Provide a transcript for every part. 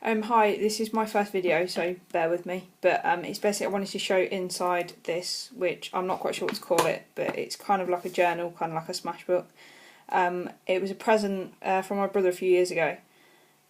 Hi, this is my first video, so bear with me. But it's basically I wanted to show inside this, which I'm not quite sure what to call it, but it's kind of like a journal, kind of like a smash book. It was a present from my brother a few years ago.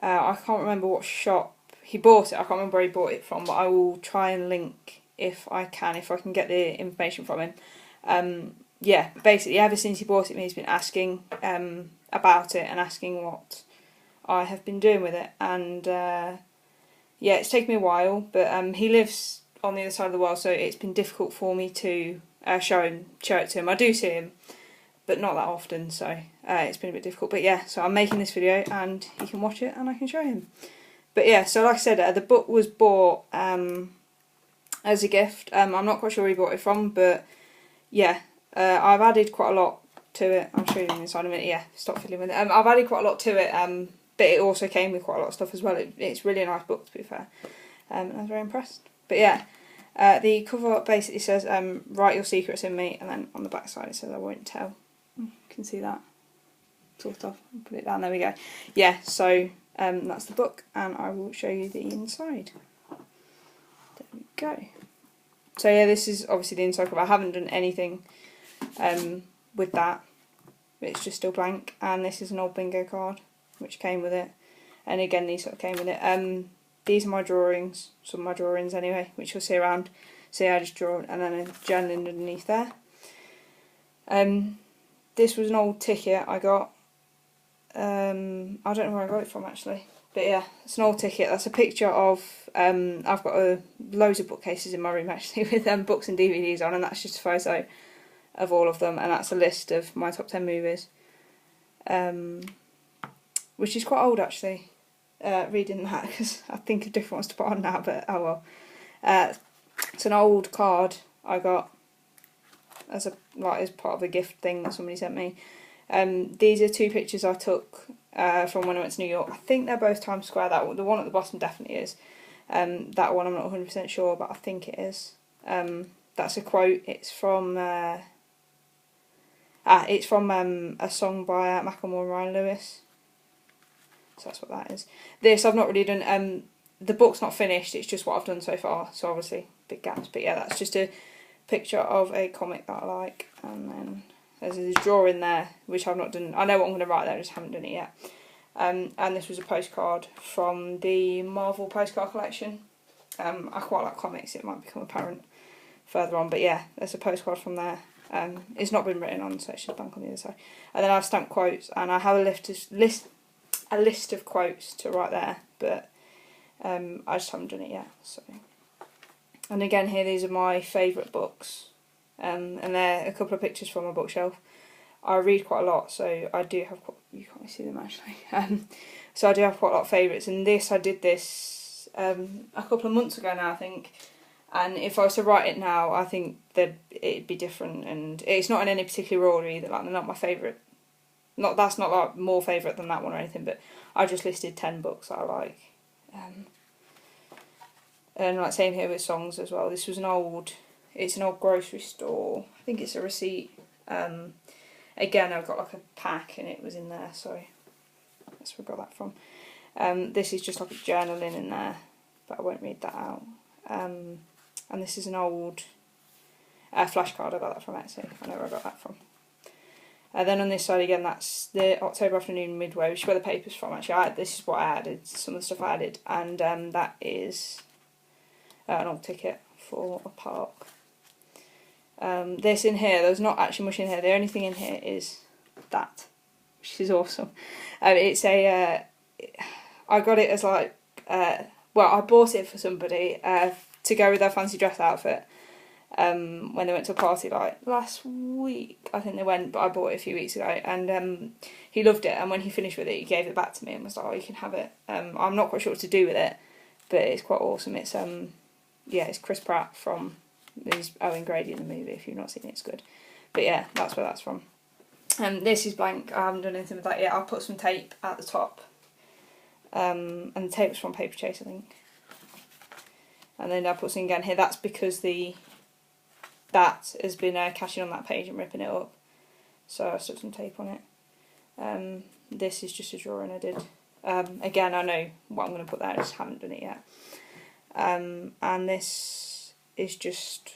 I can't remember what shop he bought it. I can't remember where he bought it from, but I will try and link if I can get the information from him. Yeah, basically ever since he bought it, he's been asking about it and asking what I have been doing with it, and yeah, it's taken me a while, but he lives on the other side of the world, so it's been difficult for me to show it to him. I do see him, but not that often, so it's been a bit difficult. But yeah, so I'm making this video and he can watch it and I can show him. But yeah, so like I said, the book was bought as a gift. I'm not quite sure where he bought it from, but yeah, I've added quite a lot to it. I'll show you the inside in a minute. Yeah, stop fiddling with it. I've added quite a lot to it, but it also came with quite a lot of stuff as well. It's really a nice book, to be fair. I was very impressed. But yeah, the cover basically says, write your secrets in me, and then on the back side it says, I won't tell. You can see that, sort of. I'll put it down, there we go. Yeah, so that's the book, and I will show you the inside. There we go. So yeah, this is obviously the inside cover. I haven't done anything with that. It's just still blank, and this is an old bingo card which came with it, and again these sort of came with it. These are my drawings, some of my drawings anyway, which you'll see around. See, I just draw, and then a journaling underneath there. This was an old ticket I got. I don't know where I got it from actually, but yeah, it's an old ticket. That's a picture of, I've got loads of bookcases in my room actually with books and DVDs on, and that's just a photo of all of them, and that's a list of my top 10 movies. Which is quite old actually, reading that, because I think of different ones to put on now, but oh well. It's an old card I got as part of a gift thing that somebody sent me. These are two pictures I took from when I went to New York. I think they're both Times Square. The one at the bottom definitely is. That one I'm not 100% sure, but I think it is. That's a quote. It's from a song by Macklemore and Ryan Lewis. So that's what that is. This I've not really done. The book's not finished. It's just what I've done so far. So obviously big gaps. But yeah, that's just a picture of a comic that I like, and then there's a drawing there which I've not done. I know what I'm going to write there, I just haven't done it yet. And this was a postcard from the Marvel postcard collection. I quite like comics. It might become apparent further on, but yeah, there's a postcard from there. It's not been written on, so it's just blank on the other side. And then I've stamped quotes, and I have a list of quotes to write there, but I just haven't done it yet. So, and again here, these are my favourite books, and they're a couple of pictures from my bookshelf. I read quite a lot, so I do have you can't see them actually. So I do have quite a lot of favourites, and I did this a couple of months ago now, I think. And if I was to write it now, I think that it'd be different, and it's not in any particular order either. Like, they're not my favourite. That's not like more favourite than that one or anything, but I just listed 10 books that I like. And like same here with songs as well. This was it's an old grocery store. I think it's a receipt. Again, I've got like a pack and it was in there, so that's where I got that from. This is just like a journaling in there, but I won't read that out. And this is an old flashcard. I got that from Etsy. I know where I got that from. Then on this side again, that's the October Afternoon Midway, which is where the paper's from actually. This is what I added, some of the stuff I added, and that is an old ticket for a park. This in here, there's not actually much in here. The only thing in here is that, which is awesome. It's I got it as like, well, I bought it for somebody to go with their fancy dress outfit. When they went to a party like last week, I think they went, but I bought it a few weeks ago, and he loved it, and when he finished with it he gave it back to me and was like, oh, you can have it. I'm not quite sure what to do with it, but it's quite awesome. It's yeah, it's Chris Pratt from Owen Grady in the movie. If you've not seen it, it's good. But yeah, that's where that's from. This is blank. I haven't done anything with that yet. I'll put some tape at the top, and the tape was from Paper Chase, I think, and then I'll put something again here. That's because that has been catching on that page and ripping it up, so I stuck some tape on it. This is just a drawing I did Again, I know what I'm going to put there, I just haven't done it yet. And this is just,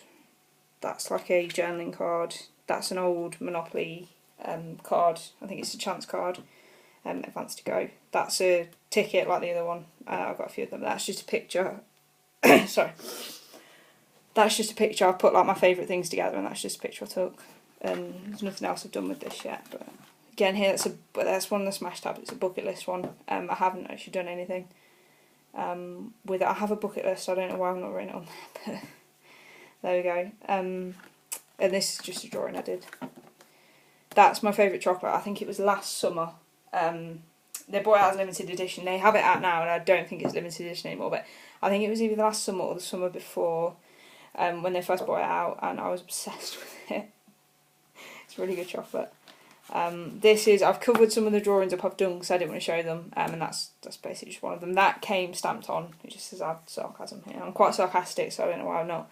that's like a journaling card. That's an old Monopoly card. I think it's a chance card. Advance to go. That's a ticket like the other one. I've got a few of them. That's just a picture. Sorry. That's just a picture. I've put like my favourite things together, and that's just a picture I took. And there's nothing else I've done with this yet. But again, here that's one of the smash tabs. It's a bucket list one. I haven't actually done anything with it. I have a bucket list. I don't know why I'm not written it on there. But there we go. And this is just a drawing I did. That's my favourite chocolate. I think it was last summer. They brought it out as limited edition. They have it out now, and I don't think it's limited edition anymore. But I think it was either the last summer or the summer before, when they first brought it out, and I was obsessed with it. It's really good chocolate. I've covered some of the drawings up I've done because I didn't want to show them, and that's basically just one of them. That came stamped on. It just says add sarcasm here. I'm quite sarcastic, so I don't know why I've not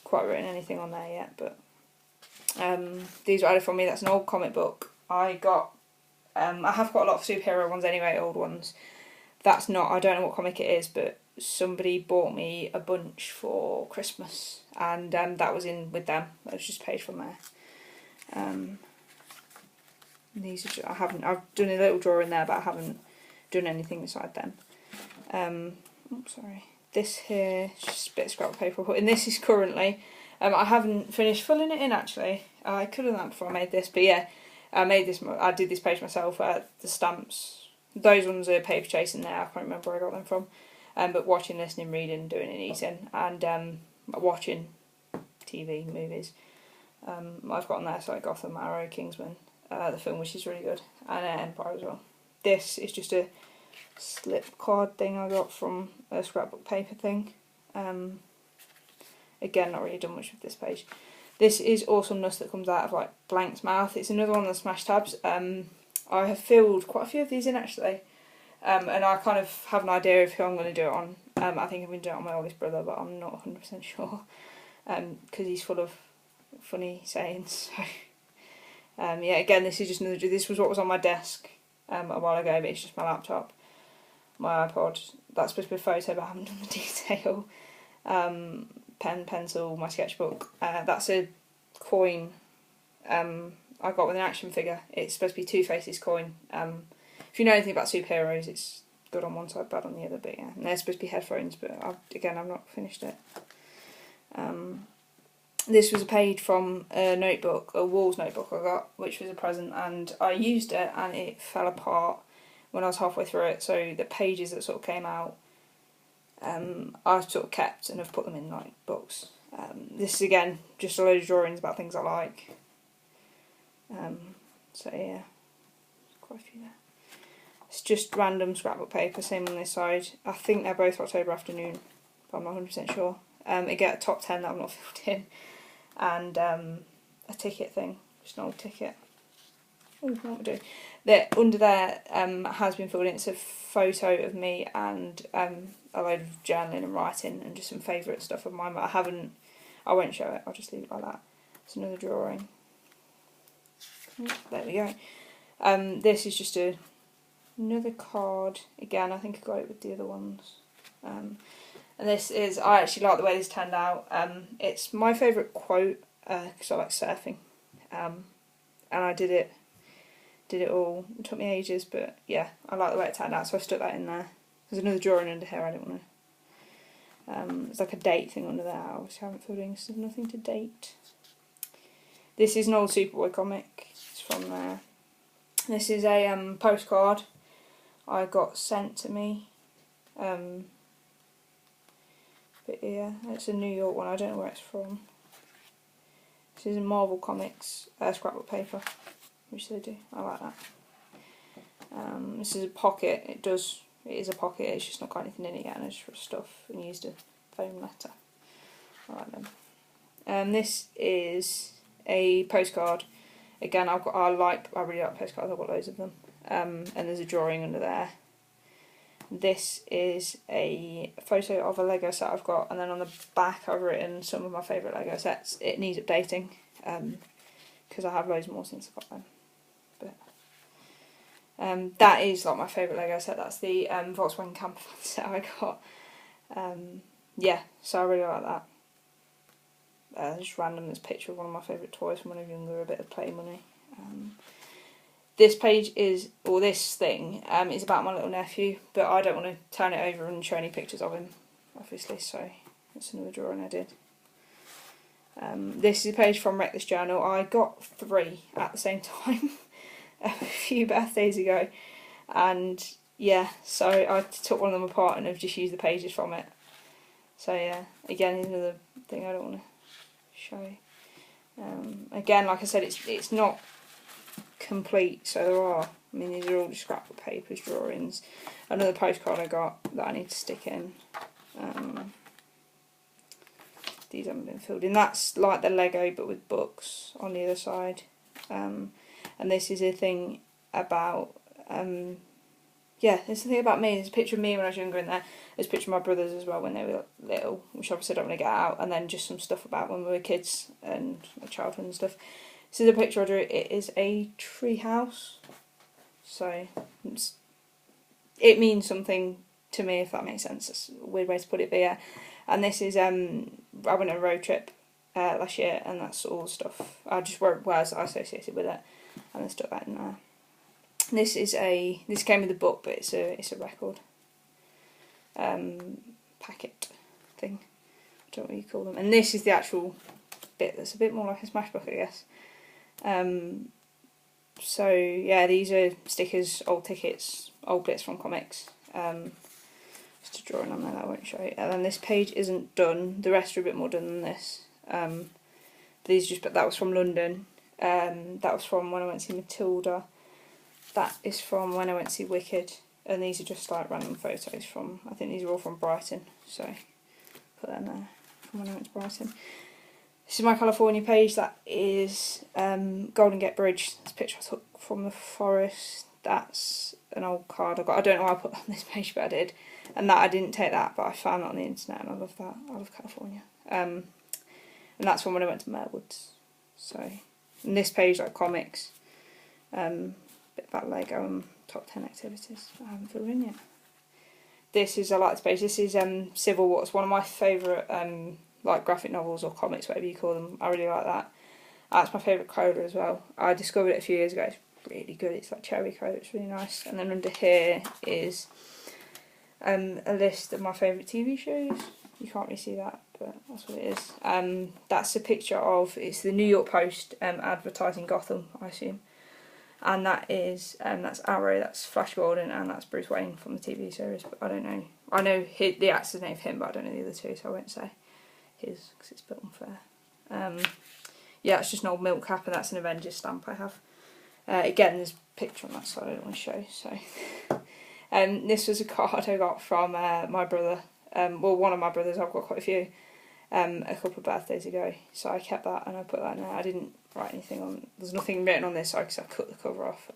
quite written anything on there yet. But these were added from me. That's an old comic book. I have got a lot of superhero ones anyway, old ones. That's not, I don't know what comic it is, but somebody bought me a bunch for Christmas, and that was in with them. That was just paid from there. These are I've done a little drawing there, but I haven't done anything beside them. Sorry. This here is just a bit of scrap paper I put in. This is currently, I haven't finished filling it in actually. I could have done that before I made this, but yeah, I did this page myself. The stamps, those ones are paper chasing there. I can't remember where I got them from. But watching, listening, reading, doing and eating, and watching TV, movies. I've got on there, so like Gotham, Arrow, Kingsman, the film, which is really good, and Empire as well. This is just a slip card thing I got from a scrapbook paper thing. Again, not really done much with this page. This is awesomeness that comes out of like Blank's mouth. It's another one of the smash tabs. I have filled quite a few of these in actually, and I kind of have an idea of who I'm going to do it on. I think I'm going to do it on my oldest brother, but I'm not 100% sure, because he's full of funny sayings. So, yeah, again, this is just another. This was what was on my desk a while ago, but it's just my laptop, my iPod. That's supposed to be a photo, but I haven't done the detail. Pen, pencil, my sketchbook. That's a coin I got with an action figure. It's supposed to be Two-Face's coin. If you know anything about superheroes, it's good on one side, bad on the other, but yeah. And they're supposed to be headphones, but I've not finished it. This was a page from a notebook, a Walls notebook I got, which was a present, and I used it and it fell apart when I was halfway through it, so the pages that sort of came out, I've sort of kept and have put them in like books. This is again just a load of drawings about things I like. So yeah, quite a few there. It's just random scrapbook paper, same on this side. I think they're both October Afternoon, but I'm not 100% sure. I get a top 10 that I've not filled in, and a ticket thing, just an old ticket. Oh, what am I doing? Under there has been filled in. It's a photo of me and a load of journaling and writing and just some favourite stuff of mine, but I won't show it, I'll just leave it like that. It's another drawing. There we go. This is just another card. Again, I think I got it with the other ones. And this is, I actually like the way this turned out. It's my favourite quote, because I like surfing. And I did it all. It took me ages, but yeah, I like the way it turned out, so I stuck that in there. There's another drawing under here, I don't want to. It's like a date thing under there. I obviously haven't filled in because there's nothing to date. This is an old Superboy comic. It's from there. This is a postcard I got sent to me. But yeah, it's a New York one. I don't know where it's from. This is a Marvel Comics scrapbook paper, which they do. I like that. This is a pocket. It is a pocket. It's just not got anything in it yet. And it's for stuff and used a foam letter. I like them. This is a postcard. Again, I really like postcards. I've got loads of them. And there's a drawing under there. This is a photo of a Lego set I've got, and then on the back I've written some of my favourite Lego sets. It needs updating, because I have loads more since I got them. But That is like my favourite Lego set. That's the Volkswagen camper van set I got. Yeah, so I really like that. Just random, this picture of one of my favourite toys from when I was younger, a bit of play money. This page is, or this thing, is about my little nephew, but I don't want to turn it over and show any pictures of him, obviously, so that's another drawing I did. This is a page from Wreck This Journal. I got 3 at the same time a few birthdays ago, and yeah, so I took one of them apart and have just used the pages from it. So yeah, again, another thing I don't want to show. Again, like I said, it's not complete, so there are, I mean, these are all just scrapbook papers, drawings. Another postcard I got that I need to stick in. These haven't been filled in. That's like the Lego but with books on the other side. And this is a thing about, yeah, there's a thing about me. There's a picture of me when I was younger in there. There's a picture of my brothers as well when they were little, which obviously I don't want to get out. And then just some stuff about when we were kids and my childhood and stuff. This is a picture I drew. It is a tree house. So it means something to me, if that makes sense. It's a weird way to put it, but yeah. And this is, I went on a road trip last year, and that's all stuff. I just wrote words associated with it, and then stuck that in there. This came with the book, but it's a record packet thing. I don't know what you call them. And this is the actual bit that's a bit more like a Smashbook, I guess. So yeah, these are stickers, old tickets, old bits from comics. Just a drawing on there that I won't show you. And then this page isn't done. The rest are a bit more done than this. These just, but that was from London. That was from when I went to see Matilda. That is from when I went to see Wicked. And these are just like random photos from, I think these are all from Brighton. So put that in there from when I went to Brighton. This is my California page. That is Golden Gate Bridge. This picture I took from the forest. That's an old card I got. I don't know why I put that on this page, but I did. And that I didn't take that, but I found it on the internet, and I love that. I love California. And that's from when I went to Merwoods. So, and this page, like comics, bit about Lego and top 10 activities. I haven't filled in yet. This is, I like this page. This is Civil War. It's one of my favourite like graphic novels or comics, whatever you call them. I really like that. That's my favourite coda as well. I discovered it a few years ago. It's really good. It's like cherry coda. It's really nice. And then under here is a list of my favourite TV shows. You can't really see that, but that's what it is. That's a picture of, it's the New York Post advertising Gotham, I assume. And that is, that's Arrow, that's Flash Gordon, and that's Bruce Wayne from the TV series. But I don't know. I know the actor's name of him, but I don't know the other two, so I won't say his, because it's a bit unfair. Yeah, it's just an old milk cap, and that's an Avengers stamp I have. Again, there's a picture on that side I don't want to show, so. This was a card I got from my brother, well, one of my brothers. I've got quite a few, a couple of birthdays ago, so I kept that and I put that in there. I didn't write anything on, there's nothing written on this because I cut the cover off.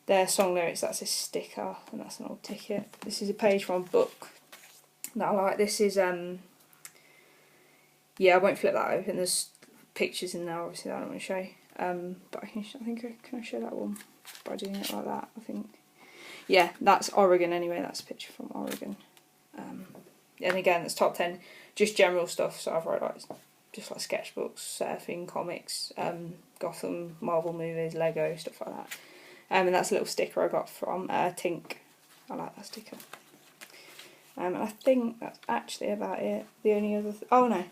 Their song lyrics, that's a sticker, and that's an old ticket. This is a page from a book that I like. This is, yeah, I won't flip that open, there's pictures in there obviously that I don't want to show, but can I show that one by doing it like that, I think. Yeah, that's Oregon anyway, that's a picture from Oregon. And again, that's top 10, just general stuff, so I've wrote like, just like sketchbooks, surfing, comics, Gotham, Marvel movies, Lego, stuff like that. And that's a little sticker I got from Tink. I like that sticker. And I think that's actually about it. The only other, oh no,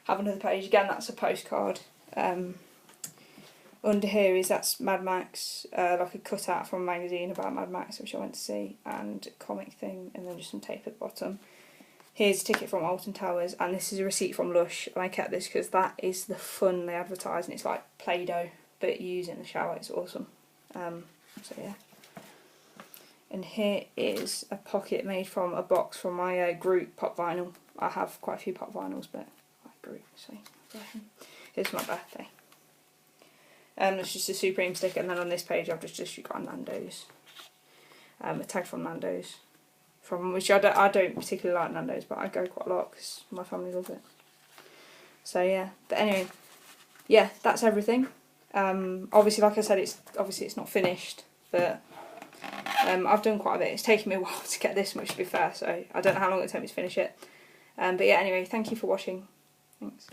have another page, again that's a postcard. Under here is, that's Mad Max, like a cutout from a magazine about Mad Max which I went to see, and a comic thing, and then just some tape at the bottom. Here's a ticket from Alton Towers, and this is a receipt from Lush, and I kept this because that is the fun they advertise, and it's like Play-Doh, but you use it in the shower, it's awesome. So yeah. And here is a pocket made from a box from my group pop vinyl. I have quite a few pop vinyls, but I group, so here's my birthday. It's just a Supreme sticker, and then on this page I've just got Nando's. A tag from Nando's, from which I don't particularly like Nando's, but I go quite a lot because my family loves it. So yeah, but anyway, yeah, that's everything. Obviously, like I said, it's not finished, but I've done quite a bit. It's taken me a while to get this much, to be fair, so I don't know how long it'll take me to finish it. But yeah, anyway, thank you for watching. Thanks.